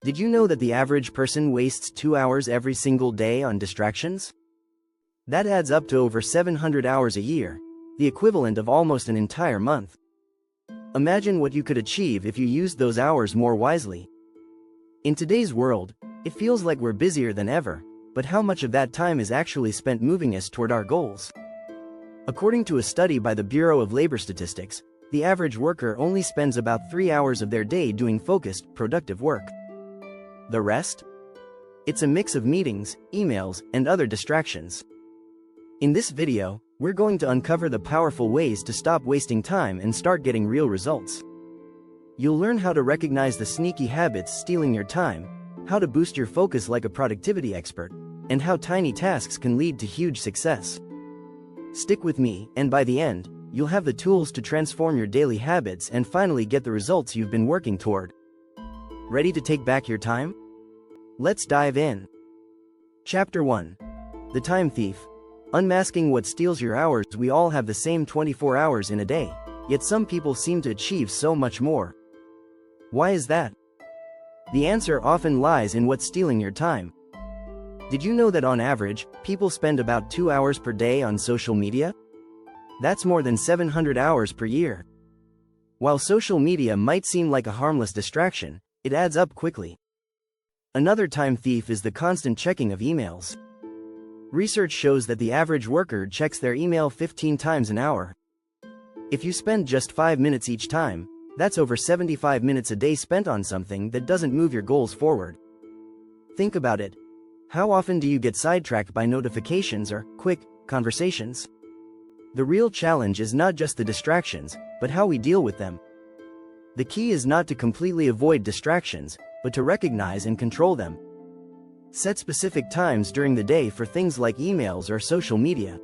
Did you know that the average person wastes 2 hours every single day on distractions? That adds up to over 700 hours a year, the equivalent of almost an entire month. Imagine what you could achieve if you used those hours more wisely. In today's world, it feels like we're busier than ever, but how much of that time is actually spent moving us toward our goals? According to a study by the Bureau of Labor Statistics, the average worker only spends about 3 hours of their day doing focused, productive work. The rest? It's a mix of meetings, emails, and other distractions. In this video, we're going to uncover the powerful ways to stop wasting time and start getting real results. You'll learn how to recognize the sneaky habits stealing your time, how to boost your focus like a productivity expert, and how tiny tasks can lead to huge success. Stick with me, and by the end, you'll have the tools to transform your daily habits and finally get the results you've been working toward. Ready to take back your time? Let's dive in. Chapter 1. The Time Thief. Unmasking what steals your hours. We all have the same 24 hours in a day, yet some people seem to achieve so much more. Why is that? The answer often lies in what's stealing your time. Did you know that on average, people spend about 2 hours per day on social media? That's more than 700 hours per year. While social media might seem like a harmless distraction, it adds up quickly. Another time thief is the constant checking of emails. Research shows that the average worker checks their email 15 times an hour. If you spend just 5 minutes each time, that's over 75 minutes a day spent on something that doesn't move your goals forward. Think about it. How often do you get sidetracked by notifications or quick conversations? The real challenge is not just the distractions, but how we deal with them. The key is not to completely avoid distractions, but to recognize and control them. Set specific times during the day for things like emails or social media.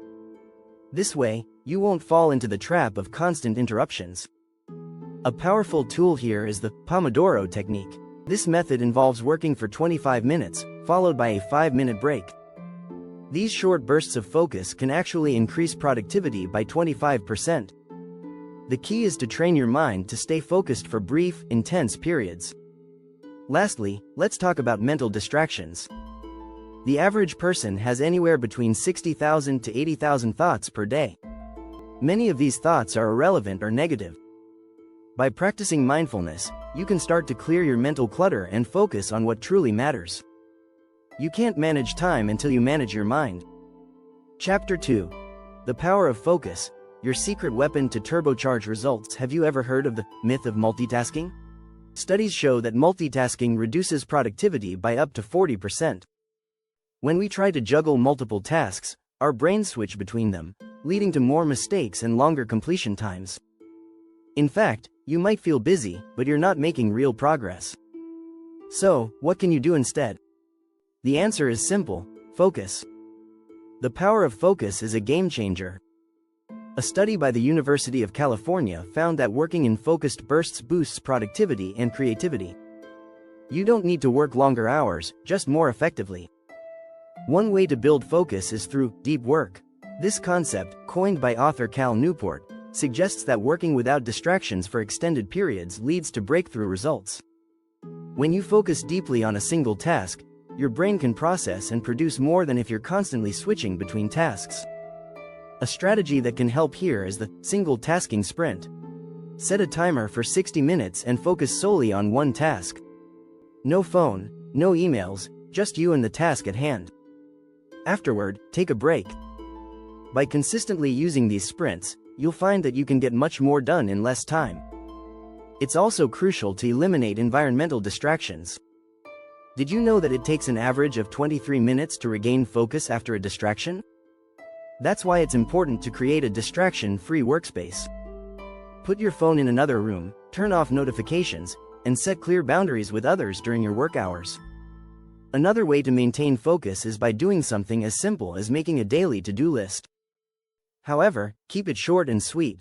This way, you won't fall into the trap of constant interruptions. A powerful tool here is the Pomodoro technique. This method involves working for 25 minutes, followed by a 5-minute break. These short bursts of focus can actually increase productivity by 25%. The key is to train your mind to stay focused for brief, intense periods. Lastly, let's talk about mental distractions. The average person has anywhere between 60,000 to 80,000 thoughts per day. Many of these thoughts are irrelevant or negative. By practicing mindfulness, you can start to clear your mental clutter and focus on what truly matters. You can't manage time until you manage your mind. Chapter 2. The Power of Focus, your secret weapon to turbocharge results. Have you ever heard of the myth of multitasking? Studies show that multitasking reduces productivity by up to 40%. When we try to juggle multiple tasks, our brains switch between them, leading to more mistakes and longer completion times. In fact, you might feel busy, but you're not making real progress. So, what can you do instead? The answer is simple: focus. The power of focus is a game changer. A study by the University of California found that working in focused bursts boosts productivity and creativity. You don't need to work longer hours, just more effectively. One way to build focus is through deep work. This concept, coined by author Cal Newport, suggests that working without distractions for extended periods leads to breakthrough results. When you focus deeply on a single task, your brain can process and produce more than if you're constantly switching between tasks. A strategy that can help here is the single tasking sprint. Set a timer for 60 minutes and focus solely on one task. No phone, no emails, just you and the task at hand. Afterward, take a break. By consistently using these sprints, you'll find that you can get much more done in less time. It's also crucial to eliminate environmental distractions. Did you know that it takes an average of 23 minutes to regain focus after a distraction? That's why it's important to create a distraction-free workspace. Put your phone in another room, turn off notifications, and set clear boundaries with others during your work hours. Another way to maintain focus is by doing something as simple as making a daily to-do list. However, keep it short and sweet.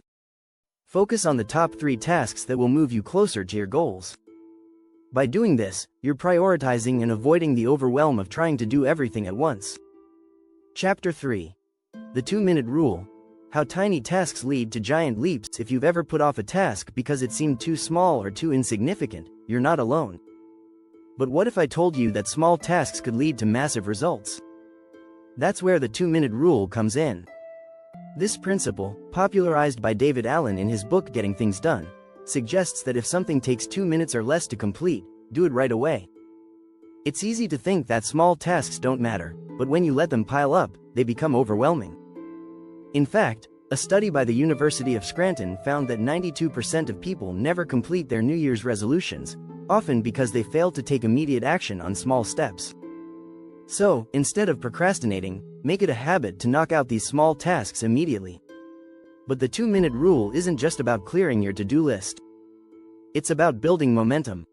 Focus on the top 3 tasks that will move you closer to your goals. By doing this, you're prioritizing and avoiding the overwhelm of trying to do everything at once. Chapter 3. The 2-minute rule. How tiny tasks lead to giant leaps. If you've ever put off a task because it seemed too small or too insignificant, you're not alone. But what if I told you that small tasks could lead to massive results? That's where the 2-minute rule comes in. This principle, popularized by David Allen in his book Getting Things Done, suggests that if something takes 2 minutes or less to complete, do it right away. It's easy to think that small tasks don't matter, but when you let them pile up, they become overwhelming. In fact, a study by the University of Scranton found that 92% of people never complete their New Year's resolutions, often because they fail to take immediate action on small steps. So, instead of procrastinating, make it a habit to knock out these small tasks immediately. But the 2-minute rule isn't just about clearing your to-do list. It's about building momentum.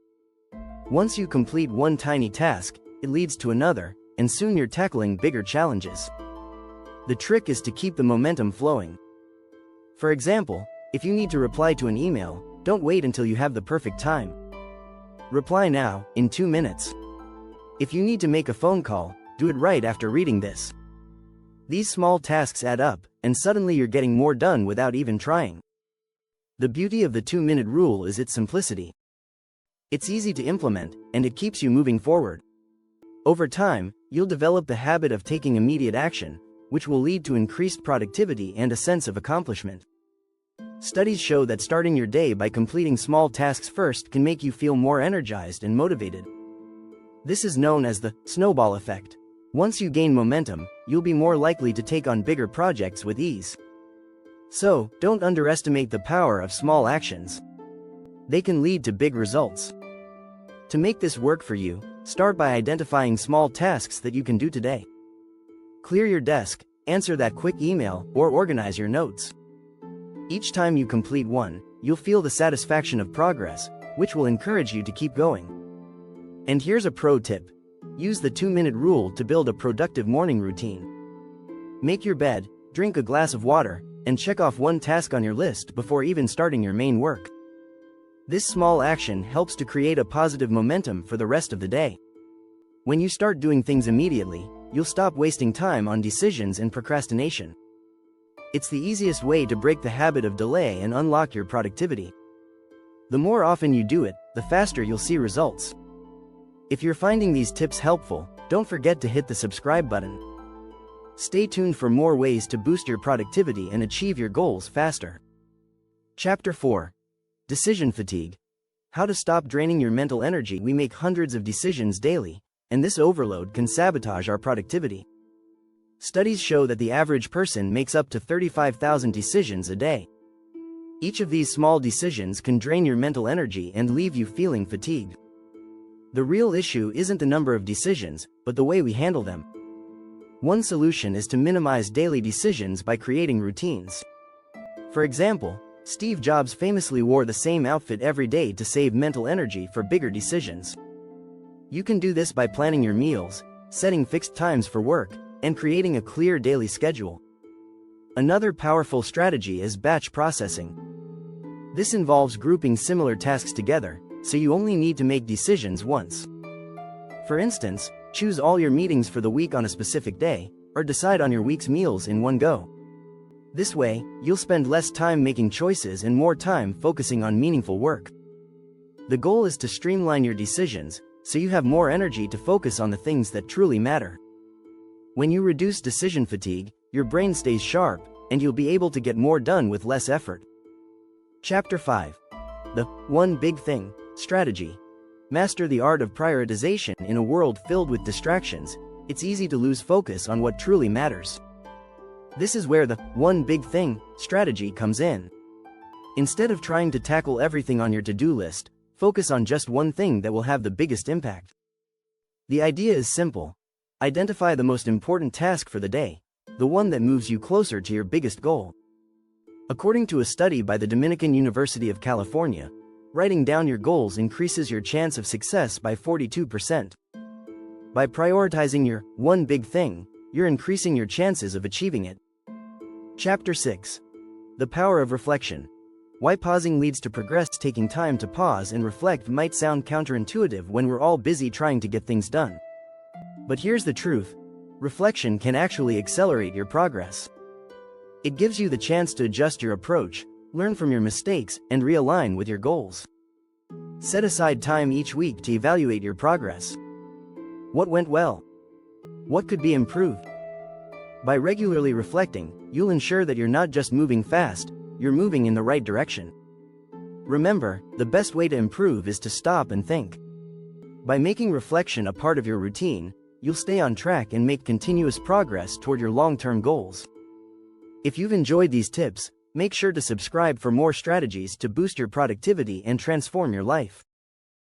Once you complete one tiny task, it leads to another, and soon you're tackling bigger challenges. The trick is to keep the momentum flowing. For example, if you need to reply to an email, don't wait until you have the perfect time. Reply now, in 2 minutes. If you need to make a phone call, do it right after reading this. These small tasks add up, and suddenly you're getting more done without even trying. The beauty of the 2-minute rule is its simplicity. It's easy to implement, and it keeps you moving forward. Over time, you'll develop the habit of taking immediate action, which will lead to increased productivity and a sense of accomplishment. Studies show that starting your day by completing small tasks first can make you feel more energized and motivated. This is known as the snowball effect. Once you gain momentum, you'll be more likely to take on bigger projects with ease. So, don't underestimate the power of small actions. They can lead to big results. To make this work for you, start by identifying small tasks that you can do today. Clear your desk, answer that quick email, or organize your notes. Each time you complete one, you'll feel the satisfaction of progress, which will encourage you to keep going. And here's a pro tip. Use the 2-minute rule to build a productive morning routine. Make your bed, drink a glass of water, and check off one task on your list before even starting your main work. This small action helps to create a positive momentum for the rest of the day. When you start doing things immediately, you'll stop wasting time on decisions and procrastination. It's the easiest way to break the habit of delay and unlock your productivity. The more often you do it, the faster you'll see results. If you're finding these tips helpful, don't forget to hit the subscribe button. Stay tuned for more ways to boost your productivity and achieve your goals faster. Chapter 4. Decision Fatigue. How to stop draining your mental energy. We make hundreds of decisions daily, and this overload can sabotage our productivity. Studies show that the average person makes up to 35,000 decisions a day. Each of these small decisions can drain your mental energy and leave you feeling fatigued. The real issue isn't the number of decisions, but the way we handle them. One solution is to minimize daily decisions by creating routines. For example, Steve Jobs famously wore the same outfit every day to save mental energy for bigger decisions. You can do this by planning your meals, setting fixed times for work, and creating a clear daily schedule. Another powerful strategy is batch processing. This involves grouping similar tasks together, so you only need to make decisions once. For instance, choose all your meetings for the week on a specific day, or decide on your week's meals in one go. This way, you'll spend less time making choices and more time focusing on meaningful work. The goal is to streamline your decisions, so you have more energy to focus on the things that truly matter. When you reduce decision fatigue, your brain stays sharp, and you'll be able to get more done with less effort. Chapter 5. The One Big Thing Strategy. Master the art of prioritization. In a world filled with distractions, it's easy to lose focus on what truly matters. This is where the One Big Thing strategy comes in. Instead of trying to tackle everything on your to-do list, focus on just one thing that will have the biggest impact. The idea is simple. Identify the most important task for the day, the one that moves you closer to your biggest goal. According to a study by the Dominican University of California, writing down your goals increases your chance of success by 42%. By prioritizing your one big thing, you're increasing your chances of achieving it. Chapter 6. The Power of Reflection. Why pausing leads to progress. Taking time to pause and reflect might sound counterintuitive when we're all busy trying to get things done. But here's the truth. Reflection can actually accelerate your progress. It gives you the chance to adjust your approach, learn from your mistakes, and realign with your goals. Set aside time each week to evaluate your progress. What went well? What could be improved? By regularly reflecting, you'll ensure that you're not just moving fast, you're moving in the right direction. Remember, the best way to improve is to stop and think. By making reflection a part of your routine, you'll stay on track and make continuous progress toward your long-term goals. If you've enjoyed these tips, make sure to subscribe for more strategies to boost your productivity and transform your life.